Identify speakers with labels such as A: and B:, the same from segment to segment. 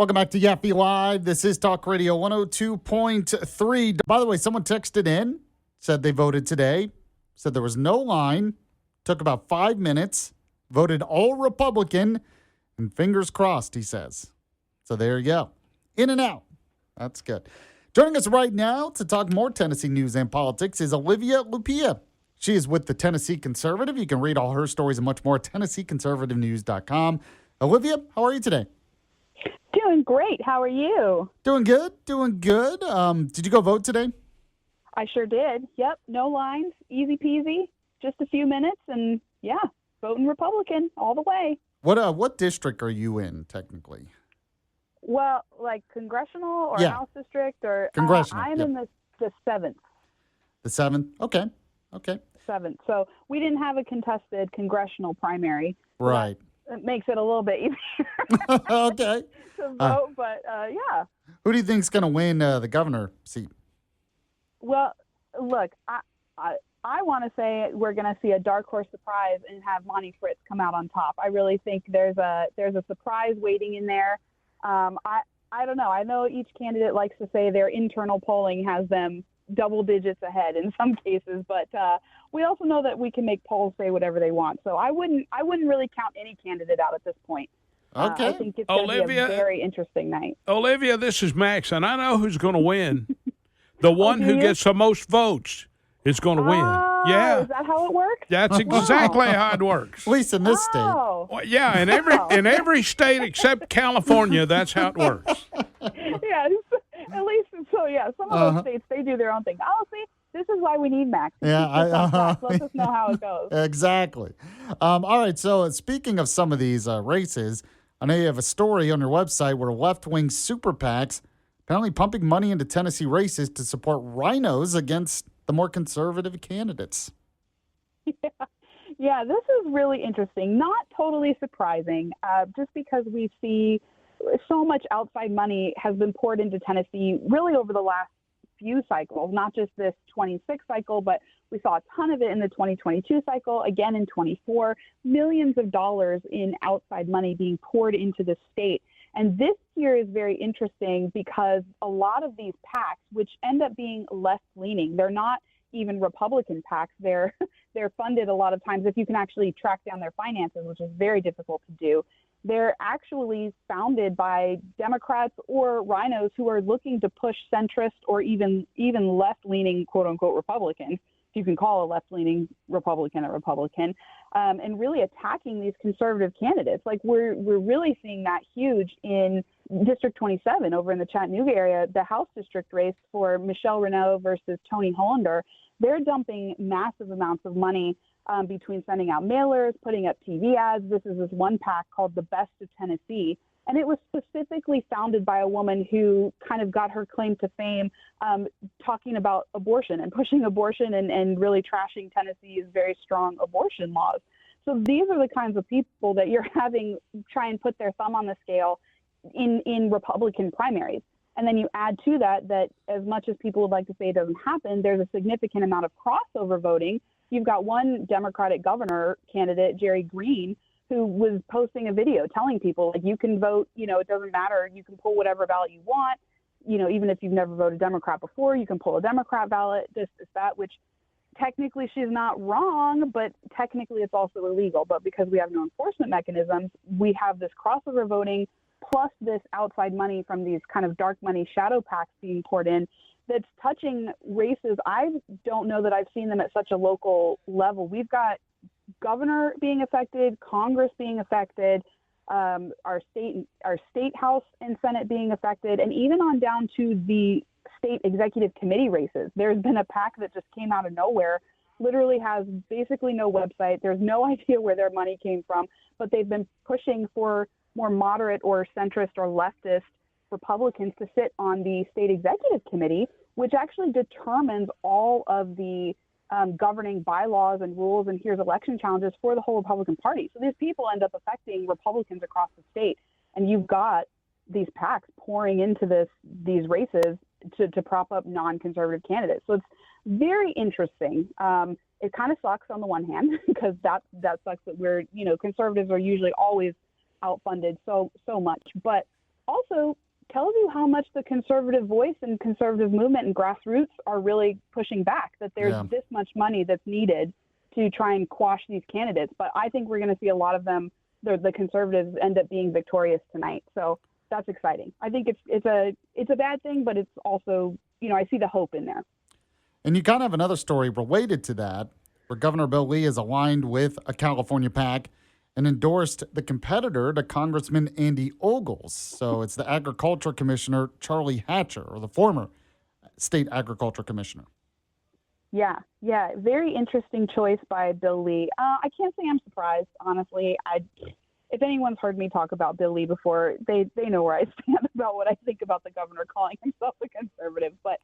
A: Welcome back to Yaffee Live. This is Talk Radio 102.3. By the way, someone texted in, said they voted today, said there was no line, took about 5 minutes, voted all Republican, and fingers crossed, he says. So there you go. In and out. That's good. Joining us right now to talk more Tennessee news and politics is Olivia Lupia. She is with the Tennessee Conservative. You can read all her stories and much more at TennesseeConservativeNews.com. Olivia, how are you today?
B: Doing great. How are you?
A: Doing good. Did you go vote today?
B: I sure did. Yep. No lines. Easy peasy. Just a few minutes. And yeah, voting Republican all the way.
A: What district are you in, technically?
B: Well, like congressional or House district or
A: congressional.
B: I'm in the 7th.
A: The 7th? Okay.
B: 7th. So we didn't have a contested congressional primary.
A: Right.
B: It makes it a little bit easier
A: okay.
B: to vote, but yeah.
A: Who do you think's going to win the governor seat?
B: Well, look, I want to say we're going to see a dark horse surprise and have Monty Fritz come out on top. I really think there's a surprise waiting in there. I don't know. I know each candidate likes to say their internal polling has them double digits ahead in some cases, but we also know that we can make polls say whatever they want. So I wouldn't really count any candidate out at this point.
A: Okay.
B: I think it's going to be a very interesting night.
C: Olivia, this is Max, and I know who's going to win. The one who gets the most votes is going to win. Yeah.
B: Is that how it works?
C: That's exactly how it works.
A: At least in this state.
C: Well, yeah, in every state except California, that's how it works.
B: Yeah, at least so. Yeah, some of those states they do their own thing. Oh, see, this is why we need Max.
A: Yeah,
B: let us know how it goes.
A: Exactly. All right. So speaking of some of these races, I know you have a story on your website where left-wing super PACs apparently pumping money into Tennessee races to support RINOs against the more conservative candidates.
B: Yeah, this is really interesting. Not totally surprising, just because we see so much outside money has been poured into Tennessee really over the last few cycles, not just this 26 cycle, but we saw a ton of it in the 2022 cycle, again in 24, millions of dollars in outside money being poured into the state. And this year is very interesting because a lot of these PACs, which end up being left-leaning, they're not even Republican PACs. They're funded a lot of times, if you can actually track down their finances, which is very difficult to do. They're actually founded by Democrats or RINOs who are looking to push centrist or even left-leaning, quote-unquote, Republicans, if you can call a left-leaning Republican a Republican, and really attacking these conservative candidates. Like we're really seeing that huge in District 27 over in the Chattanooga area, the House district race for Michelle Renaud versus Tony Hollander. They're dumping massive amounts of money between sending out mailers, putting up TV ads. This is this one PAC called The Best of Tennessee. And it was specifically founded by a woman who kind of got her claim to fame talking about abortion and pushing abortion and really trashing Tennessee's very strong abortion laws. So these are the kinds of people that you're having try and put their thumb on the scale in Republican primaries. And then you add to that as much as people would like to say it doesn't happen, there's a significant amount of crossover voting. You've got one Democratic governor candidate, Jerry Green, who was posting a video telling people, like, you can vote, it doesn't matter. You can pull whatever ballot you want. Even if you've never voted Democrat before, you can pull a Democrat ballot, this, that, which technically she's not wrong, but technically it's also illegal. But because we have no enforcement mechanisms, we have this crossover voting plus this outside money from these kind of dark money shadow PACs being poured in that's touching races. I don't know that I've seen them at such a local level. We've got governor being affected, Congress being affected, our state House and Senate being affected, and even on down to the state executive committee races. There's been a PAC that just came out of nowhere, literally has basically no website. There's no idea where their money came from, but they've been pushing for more moderate or centrist or leftist Republicans to sit on the state executive committee, which actually determines all of the governing bylaws and rules, and here's election challenges for the whole Republican Party. So these people end up affecting Republicans across the state, and you've got these PACs pouring into these races to prop up non-conservative candidates. So it's very interesting. It kind of sucks on the one hand because that sucks that we're, conservatives are usually always outfunded so much. But also also tells you how much the conservative voice and conservative movement and grassroots are really pushing back, that there's this much money that's needed to try and quash these candidates. But I think we're going to see a lot of them, the conservatives, end up being victorious tonight. So that's exciting. I think it's a bad thing, but it's also, I see the hope in there.
A: And you kind of have another story related to that, where Governor Bill Lee is aligned with a California PAC and endorsed the competitor to Congressman Andy Ogles. So it's the Agriculture Commissioner, Charlie Hatcher, or the former state agriculture commissioner.
B: Yeah. Very interesting choice by Bill Lee. I can't say I'm surprised, honestly. If anyone's heard me talk about Bill Lee before, they know where I stand about what I think about the governor calling himself a conservative. But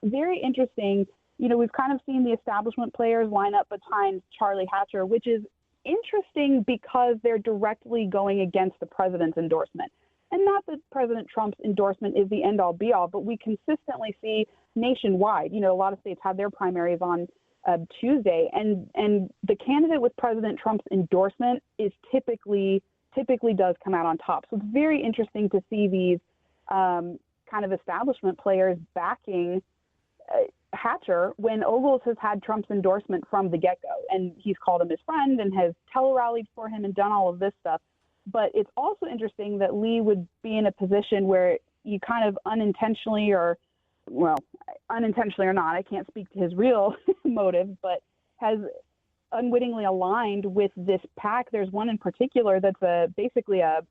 B: very interesting. We've kind of seen the establishment players line up behind Charlie Hatcher, which is interesting because they're directly going against the president's endorsement. And not that President Trump's endorsement is the end-all, be-all, but we consistently see nationwide, a lot of states had their primaries on Tuesday, and the candidate with President Trump's endorsement is typically does come out on top. So it's very interesting to see these kind of establishment players backing Hatcher when Ogles has had Trump's endorsement from the get-go, and he's called him his friend and has tele-rallied for him and done all of this stuff. But it's also interesting that Lee would be in a position where you kind of unintentionally or not, I can't speak to his real motives, but has unwittingly aligned with this PAC. There's one in particular that's basically a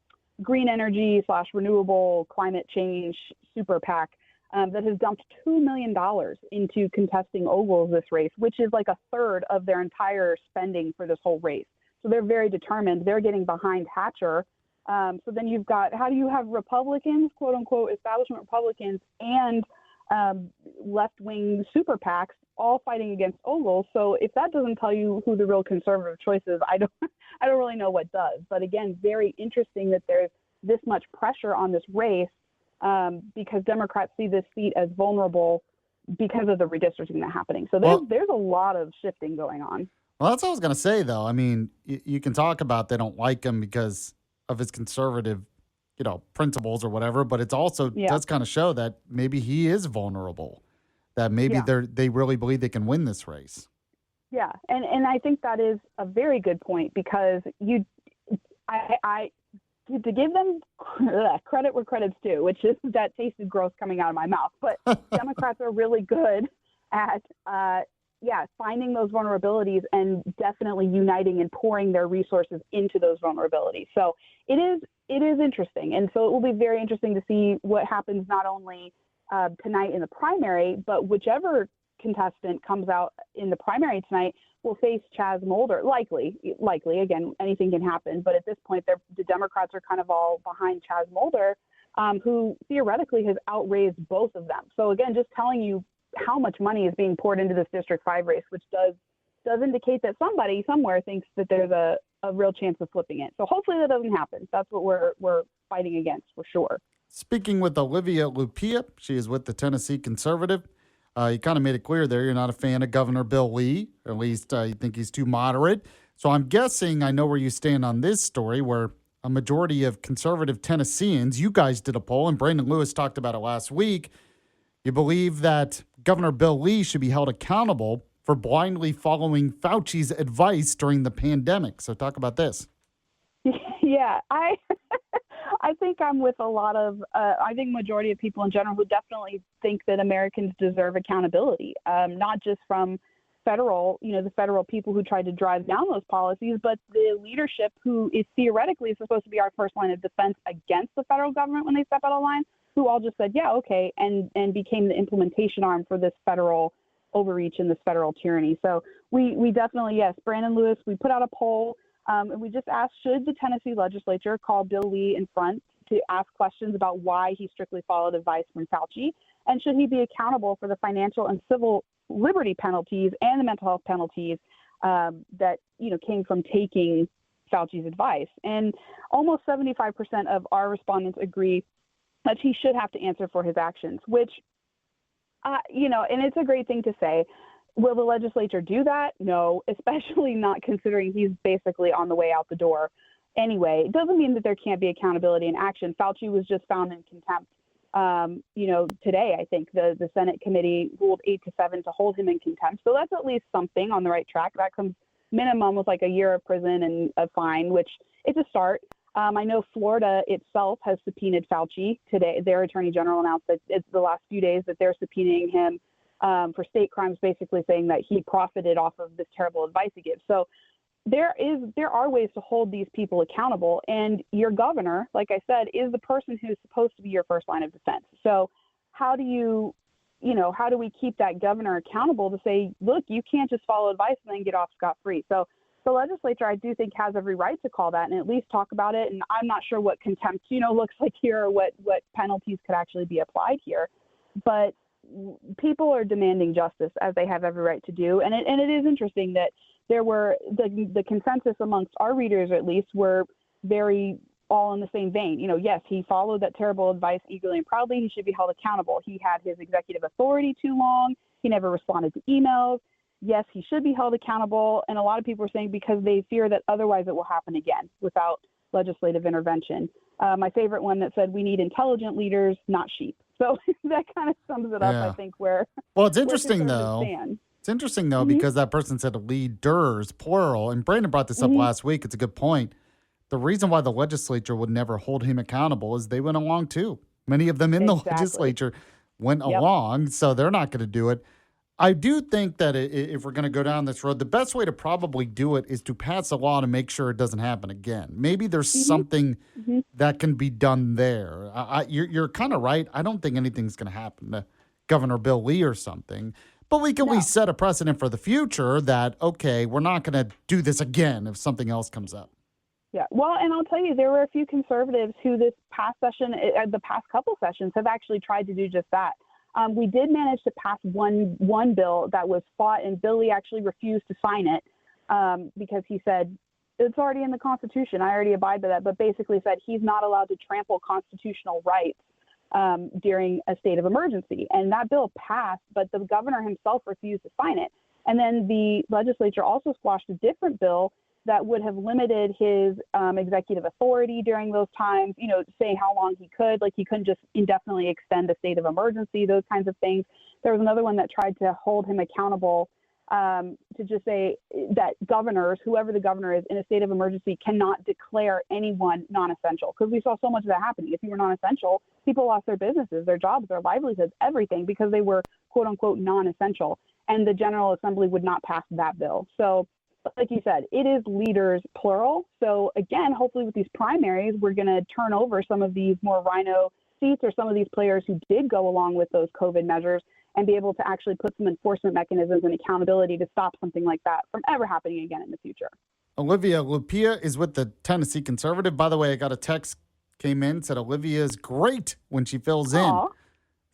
B: green energy / renewable climate change super PAC that has dumped $2 million into contesting Ogles this race, which is like a third of their entire spending for this whole race. So they're very determined. They're getting behind Hatcher. So then you've got, how do you have Republicans, quote unquote, establishment Republicans, and left-wing super PACs all fighting against Ogles? So if that doesn't tell you who the real conservative choice is, I don't really know what does. But again, very interesting that there's this much pressure on this race because Democrats see this seat as vulnerable because of the redistricting that's happening. So there's a lot of shifting going on.
A: Well, that's what I was going to say, though. I mean, you can talk about they don't like him because of his conservative, principles or whatever, but it's also does kind of show that maybe he is vulnerable, that maybe they really believe they can win this race.
B: Yeah, and I think that is a very good point because to give them credit where credit's due, which is that tasted gross coming out of my mouth, but Democrats are really good at finding those vulnerabilities and definitely uniting and pouring their resources into those vulnerabilities. So it is interesting. And so it will be very interesting to see what happens not only tonight in the primary, but whichever contestant comes out in the primary tonight will face Chaz Mulder. Likely, again, anything can happen. But at this point, the Democrats are kind of all behind Chaz Mulder, who theoretically has outraised both of them. So again, just telling you how much money is being poured into this District 5 race, which does indicate that somebody somewhere thinks that there's a real chance of flipping it. So hopefully that doesn't happen. That's what we're fighting against for sure. Speaking
A: with Olivia Lupia, she is with the Tennessee Conservative. You kind of made it clear there you're not a fan of Governor Bill Lee, or at least you think he's too moderate. So I'm guessing I know where you stand on this story, where a majority of conservative Tennesseans, you guys did a poll, and Brandon Lewis talked about it last week. You believe that Governor Bill Lee should be held accountable for blindly following Fauci's advice during the pandemic. So talk about this.
B: Yeah, I think I'm with a lot of, I think majority of people in general who definitely think that Americans deserve accountability, not just from the federal people who tried to drive down those policies, but the leadership who is theoretically supposed to be our first line of defense against the federal government when they step out of line, who all just said, yeah, okay, and became the implementation arm for this federal overreach and this federal tyranny. So we definitely, yes, Brandon Lewis, we put out a poll, and we just asked, should the Tennessee legislature call Bill Lee in front to ask questions about why he strictly followed advice from Fauci, and should he be accountable for the financial and civil liberty penalties and the mental health penalties that came from taking Fauci's advice? And almost 75% of our respondents agree that he should have to answer for his actions, which, and it's a great thing to say. Will the legislature do that? No, especially not considering he's basically on the way out the door. anyway, it doesn't mean that there can't be accountability in action. Fauci was just found in contempt. Today, I think the Senate committee ruled 8-7 to hold him in contempt. So that's at least something on the right track. That comes minimum with like a year of prison and a fine, which is a start. I know Florida itself has subpoenaed Fauci today. Their attorney general announced that it's the last few days that they're subpoenaing him for state crimes, basically saying that he profited off of this terrible advice he gives. So there are ways to hold these people accountable. And your governor, like I said, is the person who's supposed to be your first line of defense. So how do how do we keep that governor accountable to say, look, you can't just follow advice and then get off scot-free? So the legislature, I do think, has every right to call that and at least talk about it. And I'm not sure what contempt, looks like here or what penalties could actually be applied here. But people are demanding justice, as they have every right to do. And it is interesting that there were the consensus amongst our readers, at least, were very all in the same vein. Yes, he followed that terrible advice eagerly and proudly. He should be held accountable. He had his executive authority too long. He never responded to emails. Yes, he should be held accountable. And a lot of people are saying because they fear that otherwise it will happen again without legislative intervention. My favorite one that said, we need intelligent leaders, not sheep. So that kind of sums it up, I think, where.
A: Well, it's interesting, though. It's interesting, though, because that person said leaders, plural. And Brandon brought this up last week. It's a good point. The reason why the legislature would never hold him accountable is they went along, too. Many of them in the legislature went along, so they're not going to do it. I do think that if we're going to go down this road, the best way to probably do it is to pass a law to make sure it doesn't happen again. Maybe there's something that can be done there. You're kind of right. I don't think anything's going to happen to Governor Bill Lee or something. But we can at least set a precedent for the future that, okay, we're not going to do this again if something else comes up.
B: Yeah, well, and I'll tell you, there were a few conservatives who this past session, the past couple sessions, have actually tried to do just that. We did manage to pass one bill that was fought, and Billy actually refused to sign it because he said, it's already in the Constitution. I already abide by that, but basically said he's not allowed to trample constitutional rights during a state of emergency. And that bill passed, but the governor himself refused to sign it. And then the legislature also squashed a different bill that would have limited his executive authority during those times, saying how long he could, like he couldn't just indefinitely extend a state of emergency, those kinds of things. There was another one that tried to hold him accountable to just say that governors, whoever the governor is in a state of emergency, cannot declare anyone non-essential. Because we saw so much of that happening. If you were non-essential, people lost their businesses, their jobs, their livelihoods, everything, because they were quote unquote non-essential. And the General Assembly would not pass that bill. So like you said, it is leaders, plural. So again, hopefully with these primaries, we're going to turn over some of these more RINO seats or some of these players who did go along with those COVID measures and be able to actually put some enforcement mechanisms and accountability to stop something like that from ever happening again in the future.
A: Olivia, Lupia is with the Tennessee Conservative. By the way, I got a text came in, said Olivia is great when she fills in.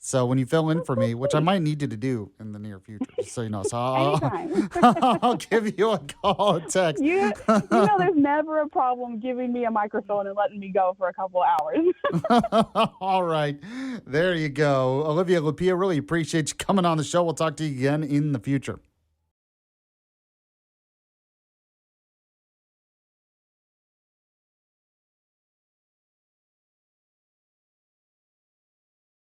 A: So when you fill in for me, which I might need you to do in the near future, just so you know. So I'll give you a call or text.
B: You know, there's never a problem giving me a microphone and letting me go for a couple hours.
A: All right. There you go. Olivia Lupia, really appreciate you coming on the show. We'll talk to you again in the future.